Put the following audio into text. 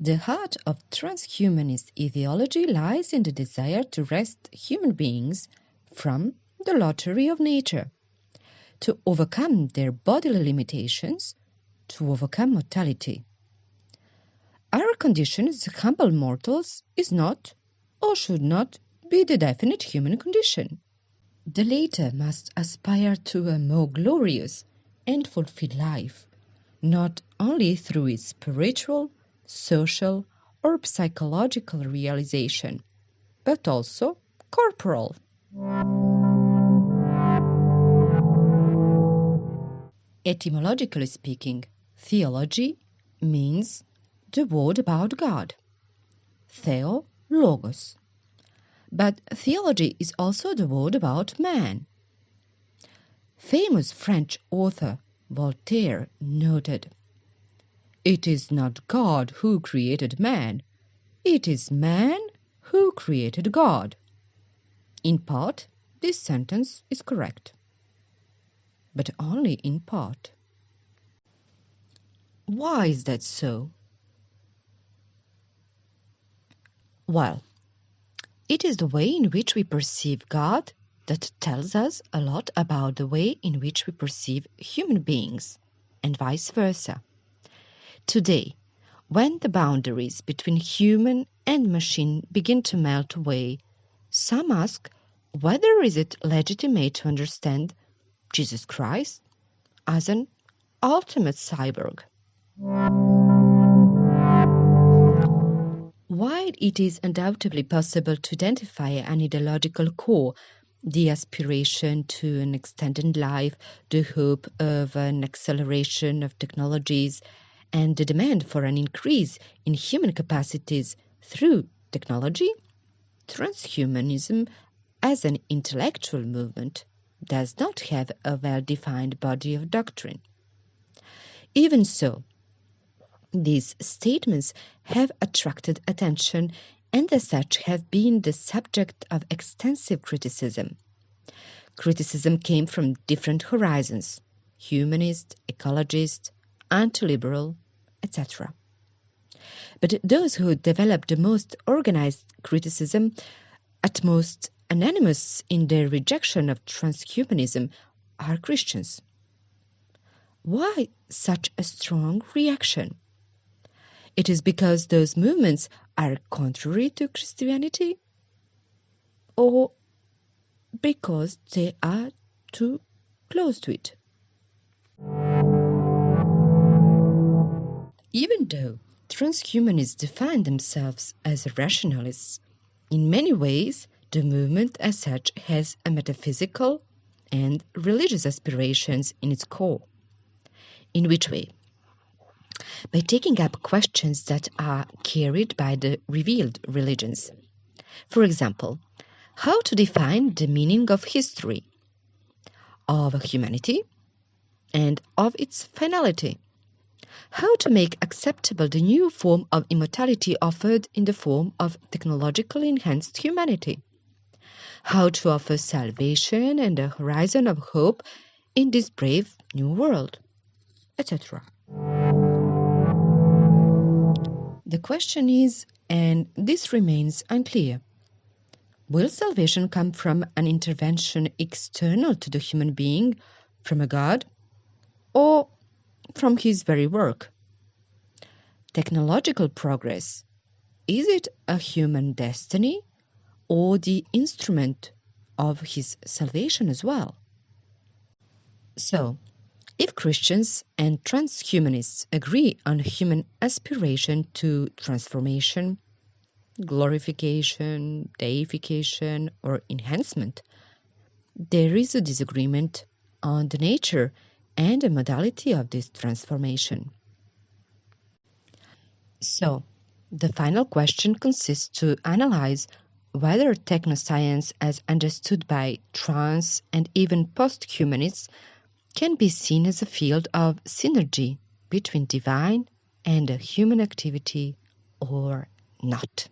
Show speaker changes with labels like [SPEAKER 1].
[SPEAKER 1] The heart of transhumanist ideology lies in the desire to wrest human beings from the lottery of nature, to overcome their bodily limitations, to overcome mortality. Our condition as humble mortals is not, or should not, be the definite human condition. The latter must aspire to a more glorious and fulfilled life, not only through its spiritual, social, or psychological realization, but also corporal. Etymologically speaking, theology means the word about God. Theo, logos. But theology is also the word about man. Famous French author Voltaire noted, "It is not God who created man, it is man who created God." In part, this sentence is correct, but only in part. Why is that so? Well, it is the way in which we perceive God that tells us a lot about the way in which we perceive human beings, and vice versa. Today, when the boundaries between human and machine begin to melt away, some ask whether is it legitimate to understand Jesus Christ as an ultimate cyborg. While it is undoubtedly possible to identify an ideological core, the aspiration to an extended life, the hope of an acceleration of technologies, and the demand for an increase in human capacities through technology, transhumanism as an intellectual movement does not have a well-defined body of doctrine. Even so, these statements have attracted attention and as such have been the subject of extensive criticism. Criticism came from different horizons: humanist, ecologist, anti-liberal, etc. But those who developed the most organized criticism, at most unanimous in their rejection of transhumanism, are Christians. Why such a strong reaction? It is because those movements are contrary to Christianity, or because they are too close to it? Even though transhumanists define themselves as rationalists, in many ways the movement as such has a metaphysical and religious aspirations in its core. In which way? By taking up questions that are carried by the revealed religions. For example, how to define the meaning of history, of humanity, and of its finality. How to make acceptable the new form of immortality offered in the form of technologically enhanced humanity. How to offer salvation and a horizon of hope in this brave new world, etc. The question is, and this remains unclear, will salvation come from an intervention external to the human being, from a God, or from his very work? Technological progress, is it a human destiny or the instrument of his salvation as well? So, if Christians and transhumanists agree on human aspiration to transformation, glorification, deification, or enhancement, there is a disagreement on the nature and the modality of this transformation. So, the final question consists to analyze whether technoscience as understood by trans and even post-humanists can be seen as a field of synergy between divine and human activity or not.